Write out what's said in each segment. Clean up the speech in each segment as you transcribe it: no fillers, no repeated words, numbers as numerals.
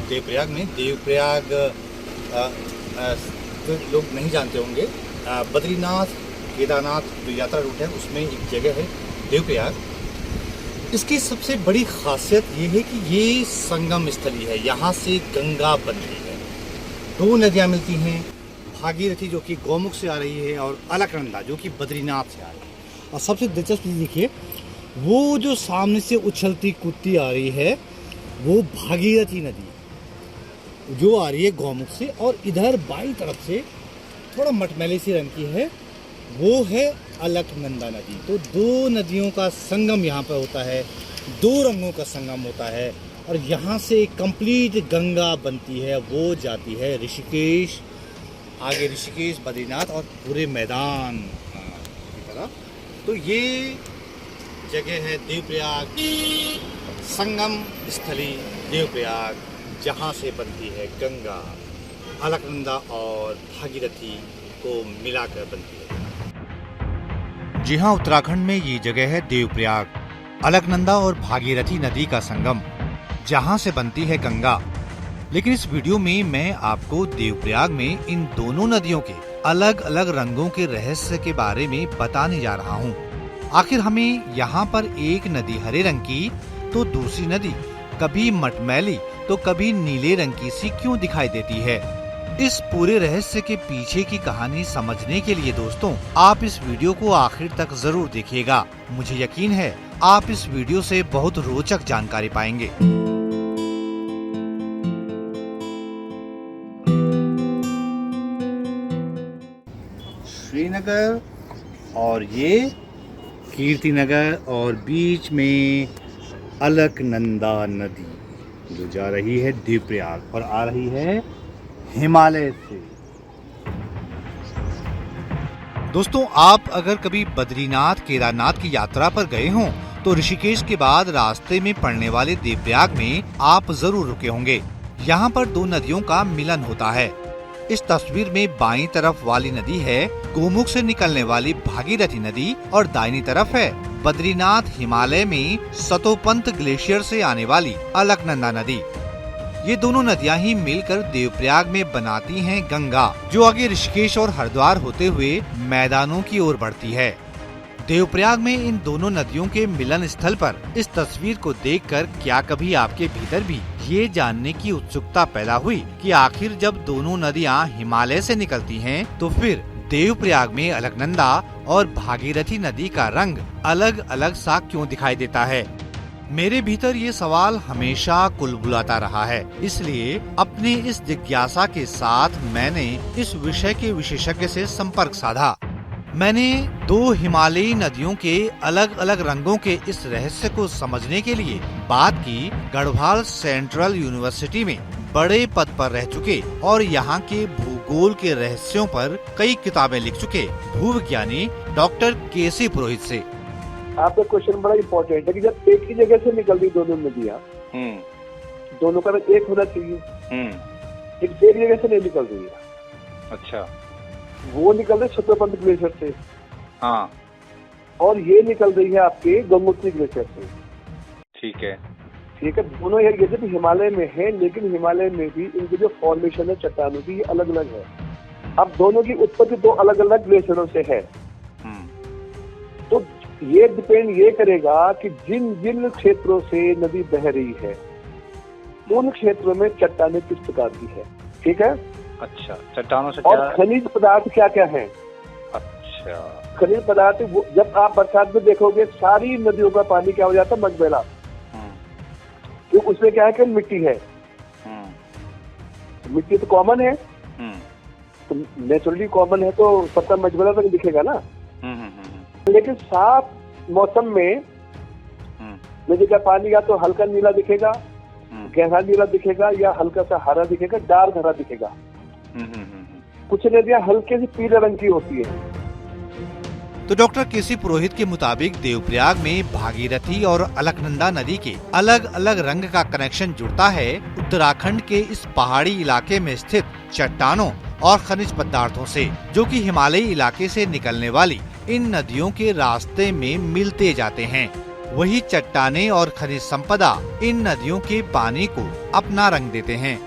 देवप्रयाग में। देवप्रयाग जो लोग नहीं जानते होंगे, बद्रीनाथ केदारनाथ जो यात्रा रूट है उसमें एक जगह है देवप्रयाग। इसकी सबसे बड़ी खासियत ये है कि ये संगम स्थली है, यहाँ से गंगा बनती है। दो नदियाँ मिलती हैं, भागीरथी जो कि गौमुख से आ रही है और अलकनंदा जो कि बद्रीनाथ से आ रही है। और सबसे दिलचस्प चीज़ देखिए, वो जो सामने से उछलती कूदती आ रही है वो भागीरथी नदी जो आ रही है गौमुख से, और इधर बाईं तरफ से थोड़ा मटमैली सी रंग की है, वो है अलकनंदा नदी। तो दो नदियों का संगम यहाँ पर होता है, दो रंगों का संगम होता है, और यहाँ से कंप्लीट गंगा बनती है। वो जाती है ऋषिकेश, आगे ऋषिकेश, बद्रीनाथ और पूरे मैदान की तरफ। तो ये जगह है देवप्रयाग, संगम स्थली देवप्रयाग, जहाँ से बनती है गंगा, अलकनंदा और भागीरथी को मिलाकर बनती है। जी हाँ, उत्तराखंड में ये जगह है देवप्रयाग, अलकनंदा और भागीरथी नदी का संगम, जहाँ से बनती है गंगा। लेकिन इस वीडियो में मैं आपको देवप्रयाग में इन दोनों नदियों के अलग अलग रंगों के रहस्य के बारे में बताने जा रहा हूँ। आखिर हमें यहाँ पर एक नदी हरे रंग की तो दूसरी नदी कभी मटमैली तो कभी नीले रंग की सी क्यों दिखाई देती है? इस पूरे रहस्य के पीछे की कहानी समझने के लिए दोस्तों, आप इस वीडियो को आखिर तक जरूर देखिएगा। मुझे यकीन है आप इस वीडियो से बहुत रोचक जानकारी पाएंगे। श्रीनगर और ये कीर्तिनगर, और बीच में अलकनंदा नदी जो जा रही है देवप्रयाग और आ रही है हिमालय से। दोस्तों, आप अगर कभी बद्रीनाथ केदारनाथ की यात्रा पर गए हों तो ऋषिकेश के बाद रास्ते में पड़ने वाले देवप्रयाग में आप जरूर रुके होंगे। यहाँ पर दो नदियों का मिलन होता है। इस तस्वीर में बाईं तरफ वाली नदी है गोमुख से निकलने वाली भागीरथी नदी, और दाहिनी तरफ है बद्रीनाथ हिमालय में सतोपंत ग्लेशियर से आने वाली अलकनंदा नदी। ये दोनों नदियां ही मिलकर देवप्रयाग में बनाती हैं गंगा, जो आगे ऋषिकेश और हरिद्वार होते हुए मैदानों की ओर बढ़ती है। देवप्रयाग में इन दोनों नदियों के मिलन स्थल पर इस तस्वीर को देखकर क्या कभी आपके भीतर भी ये जानने की उत्सुकता पैदा हुई कि आखिर जब दोनों नदियां हिमालय से निकलती हैं तो फिर देवप्रयाग में अलकनंदा और भागीरथी नदी का रंग अलग अलग सा क्यों दिखाई देता है? मेरे भीतर ये सवाल हमेशा कुलबुलाता रहा है। इसलिए अपनी इस जिज्ञासा के साथ मैंने इस विषय के विशेषज्ञ से संपर्क साधा। मैंने दो हिमालयी नदियों के अलग अलग रंगों के इस रहस्य को समझने के लिए बात की गढ़वाल सेंट्रल यूनिवर्सिटी में बड़े पद पर रह चुके और यहाँ के भूगोल के रहस्यों पर कई किताबें लिख चुके भूविज्ञानी डॉक्टर केसी पुरोहित से। आपका क्वेश्चन बड़ा इम्पोर्टेंट है कि जब एक ही जगह से निकल रही दोनों नदियाँ, दोनों का एक होना चाहिए, एक जगह से नहीं निकल रही है। अच्छा, वो निकल रही सतोपंत ग्लेशियर से, हाँ, और ये निकल रही है आपके गंगोत्री ग्लेशियर से। ठीक है, ठीक है। दोनों ये भी हिमालय में है, लेकिन हिमालय में भी इनकी जो फॉर्मेशन है चट्टानों की, ये अलग अलग है। अब दोनों की उत्पत्ति दो अलग अलग ग्लेशियरों से है। तो ये डिपेंड ये करेगा कि जिन जिन क्षेत्रों से नदी बह रही है उन क्षेत्रों में चट्टानें किस प्रकार की है। ठीक है। अच्छा, चट्टानों से और खनिज पदार्थ क्या क्या है। अच्छा, खनिज पदार्थ जब आप बरसात में देखोगे सारी नदियों का पानी क्या हो जाता है, मटमैला। तो उसमें क्या है कि मिट्टी है। मिट्टी तो कॉमन है, तो नेचुरली कॉमन है, तो सबका मटमैला तक दिखेगा ना। लेकिन साफ मौसम में नदी का पानी या तो हल्का नीला दिखेगा, गहरा नीला दिखेगा, या हल्का सा हरा दिखेगा, डार्क हरा दिखेगा। कुछ नदियां हल्के से पीले रंग की होती है। तो डॉक्टर केसी पुरोहित के मुताबिक देवप्रयाग में भागीरथी और अलकनंदा नदी के अलग अलग रंग का कनेक्शन जुड़ता है उत्तराखंड के इस पहाड़ी इलाके में स्थित चट्टानों और खनिज पदार्थों से, जो कि हिमालयी इलाके से निकलने वाली इन नदियों के रास्ते में मिलते जाते हैं। वही चट्टाने और खनिज संपदा इन नदियों के पानी को अपना रंग देते हैं।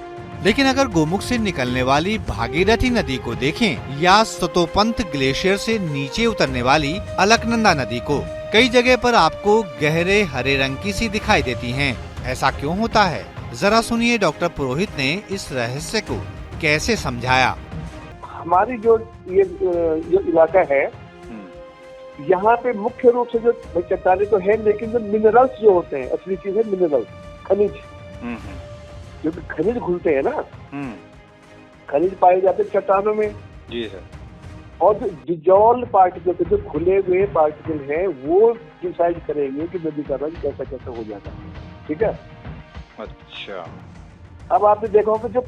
लेकिन अगर गोमुख से निकलने वाली भागीरथी नदी को देखें या सतोपंत ग्लेशियर से नीचे उतरने वाली अलकनंदा नदी को, कई जगह पर आपको गहरे हरे रंग की सी दिखाई देती हैं। ऐसा क्यों होता है, जरा सुनिए डॉक्टर पुरोहित ने इस रहस्य को कैसे समझाया। हमारी जो ये जो इलाका है, यहाँ पे मुख्य रूप से जो चट्टाने तो है, लेकिन जो मिनरल्स जो होते हैं, असली चीज है मिनरल, खनिज, जो खनिज घुलते हैं ना, खनिज पाए जाते हैं चट्टानों में। जी सर। और जो डिजॉल्व पार्टिकल, जो खुले हुए पार्टिकल हैं, वो डिसाइड करेंगे कि नदी का रंग कैसा कैसा हो जाता है। ठीक है। अच्छा। अब आपने देखा होगा जो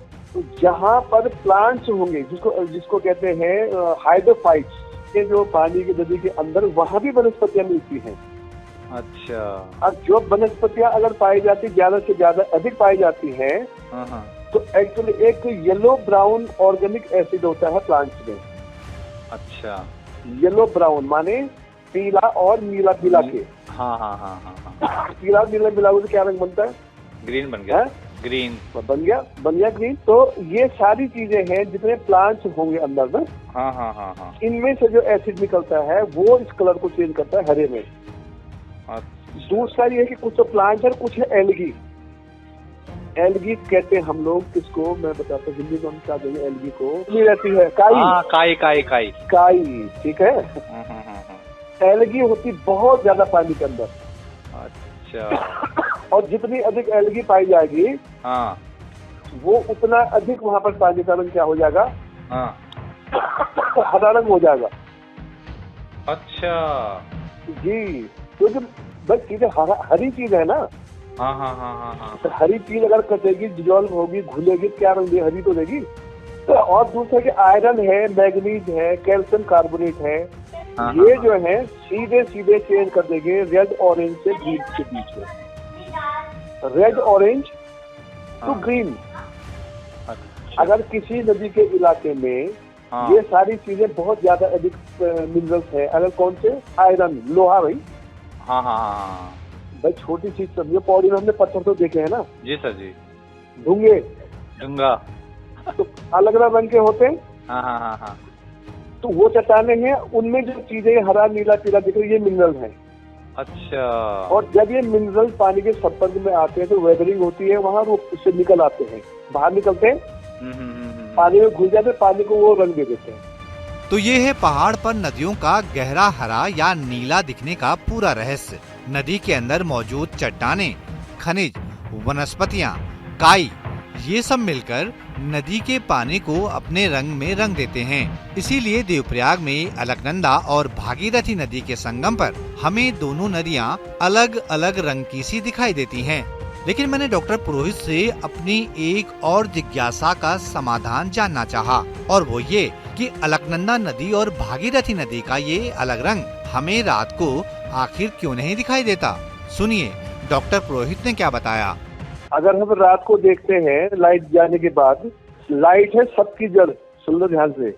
जहाँ पर प्लांट्स होंगे, जिसको कहते हैं हाइड्रोफाइट्स, के जो पानी की नदी के अंदर, वहाँ भी वनस्पतियाँ मिलती हैं। अच्छा। अब जो वनस्पतियाँ अगर पाई जाती, ज्यादा से ज्यादा अधिक पाई जाती हैं, तो एक्चुअली एक येलो ब्राउन ऑर्गेनिक एसिड होता है प्लांट्स में। अच्छा। येलो ब्राउन माने पीला और नीला मिला के। हाँ। पीला नीला मिला हुआ क्या रंग बनता है? ग्रीन बन गया। ग्रीन बन गया ग्रीन। तो ये सारी चीजें हैं जितने प्लांट्स होंगे अंदर में। हाँ। इनमें से जो एसिड निकलता है वो इस कलर को चेंज करता है हरे में। अच्छा। दूसरा ये है कि कुछ तो प्लांट्स है, कुछ है एल्गी। एल्गी कहते हैं हम लोग किसको, मैं बताता हूँ हिंदी में हम क्या देंगे एल्गी को। ये रहती है काई। ठीक है। एल्गी होती बहुत ज्यादा पानी के अंदर। अच्छा। और जितनी अधिक एल्गी पाई जाएगी, हाँ, वो उतना अधिक वहाँ पर पानी का रंग क्या हो जाएगा? हाँ, हरा रंग हो जाएगा। अच्छा जी, क्योंकि बस चीजें हरी चीज है ना। हाँ। तो हरी चीज अगर कटेगी, डिजॉल्व होगी, घुलेगी, क्या रंग देगी? हरी तो देगी। तो और दूसरा कि आयरन है, मैग्नीज है, कैल्शियम कार्बोनेट है, ये जो है सीधे चेंज कर देंगे रेड ऑरेंज से ग्रीन के बीच में। Red orange to green. अगर किसी नदी के इलाके में ये सारी चीजें बहुत ज्यादा अधिक मिनरल्स है, अगर कौन से? आयरन, लोहा भाई। हाँ। भाई छोटी चीज समझो, पौड़ी में हमने पत्थर तो देखे हैं ना। जी सर जी। डूंगा तो अलग अलग रंग के होते हैं। हाँ। तो वो चट्टाने हैं, उनमें जो चीजें हरा नीला पीला दिख रही है, ये मिनरल है। अच्छा। और जब ये मिनरल पानी के संपर्क में आते हैं तो वेदरिंग होती है, वहाँ वो उससे निकल आते हैं, बाहर निकलते हैं, पानी में घुल जाते, पानी को वो रंग दे देते हैं। तो ये है पहाड़ पर नदियों का गहरा हरा या नीला दिखने का पूरा रहस्य। नदी के अंदर मौजूद चट्टाने, खनिज, वनस्पतियाँ, काई, ये सब मिलकर नदी के पानी को अपने रंग में रंग देते हैं। इसीलिए देवप्रयाग में अलकनंदा और भागीरथी नदी के संगम पर हमें दोनों नदियां अलग अलग रंग की सी दिखाई देती हैं। लेकिन मैंने डॉक्टर पुरोहित से अपनी एक और जिज्ञासा का समाधान जानना चाहा, और वो ये कि अलकनंदा नदी और भागीरथी नदी का ये अलग रंग हमें रात को आखिर क्यों नहीं दिखाई देता। सुनिए डॉक्टर पुरोहित ने क्या बताया। अगर हम रात को देखते हैं लाइट जाने के बाद, लाइट है सबकी जड़, सुन लो ध्यान से।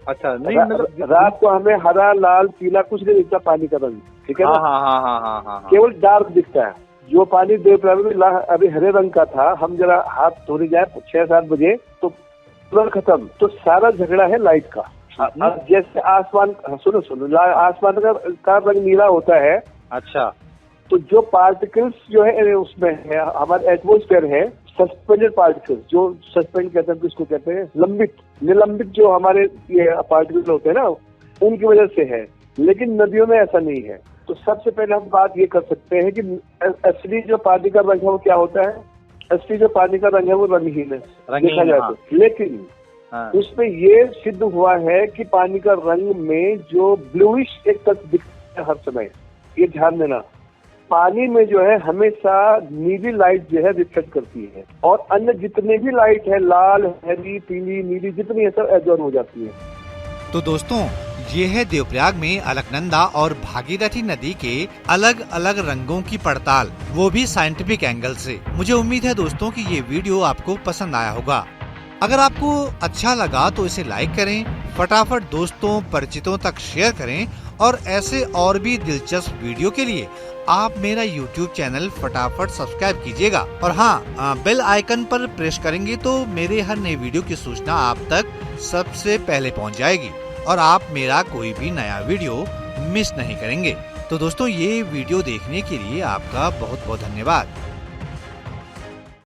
अच्छा, नहीं मतलब रात को हमें हरा लाल पीला कुछ नहीं दिखता पानी का रंग, ठीक है ना? हाँ। केवल डार्क दिखता है। जो पानी देवप्रयाग में अभी हरे रंग का था, हम जरा हाथ धोने जाए 6-7 बजे तो तुरंत खत्म। तो सारा झगड़ा है लाइट का। अब जैसे आसमान, सुनो, आसमान का रंग नीला होता है। अच्छा। तो जो पार्टिकल्स जो है उसमें है, हमारे एटमॉस्फेयर है, सस्पेंडेड पार्टिकल्स, जो सस्पेंड कहते हैं, किसको कहते हैं? निलंबित जो हमारे ये पार्टिकल होते हैं ना, उनकी वजह से है। लेकिन नदियों में ऐसा नहीं है। तो सबसे पहले हम बात ये कर सकते हैं कि असली जो पानी का रंग है वो क्या होता है? असली जो पानी का रंग है वो रंगहीन है, देखा जाए तो। लेकिन उसमें ये सिद्ध हुआ है कि पानी का रंग में जो ब्लूइश एक तत्व दिखता है हर समय, ये ध्यान देना। पानी में जो है हमेशा नीली लाइट जो है रिफ्लेक्ट करती है, और अन्य जितने भी लाइट है, लाल, हरी, पीली, नीली, जितनी है सब एब्जॉर्ब हो जाती है। तो दोस्तों, ये है देवप्रयाग में अलकनंदा और भागीरथी नदी के अलग अलग रंगों की पड़ताल, वो भी साइंटिफिक एंगल से। मुझे उम्मीद है दोस्तों कि ये वीडियो आपको पसंद आया होगा। अगर आपको अच्छा लगा तो इसे लाइक करें, फटाफट दोस्तों परिचितों तक शेयर करें, और ऐसे और भी दिलचस्प वीडियो के लिए आप मेरा YouTube चैनल फटाफट सब्सक्राइब कीजिएगा और हाँ, बेल आइकन पर प्रेस करेंगे तो मेरे हर नए वीडियो की सूचना आप तक सबसे पहले पहुंच जाएगी और आप मेरा कोई भी नया वीडियो मिस नहीं करेंगे। तो दोस्तों, ये वीडियो देखने के लिए आपका बहुत बहुत धन्यवाद।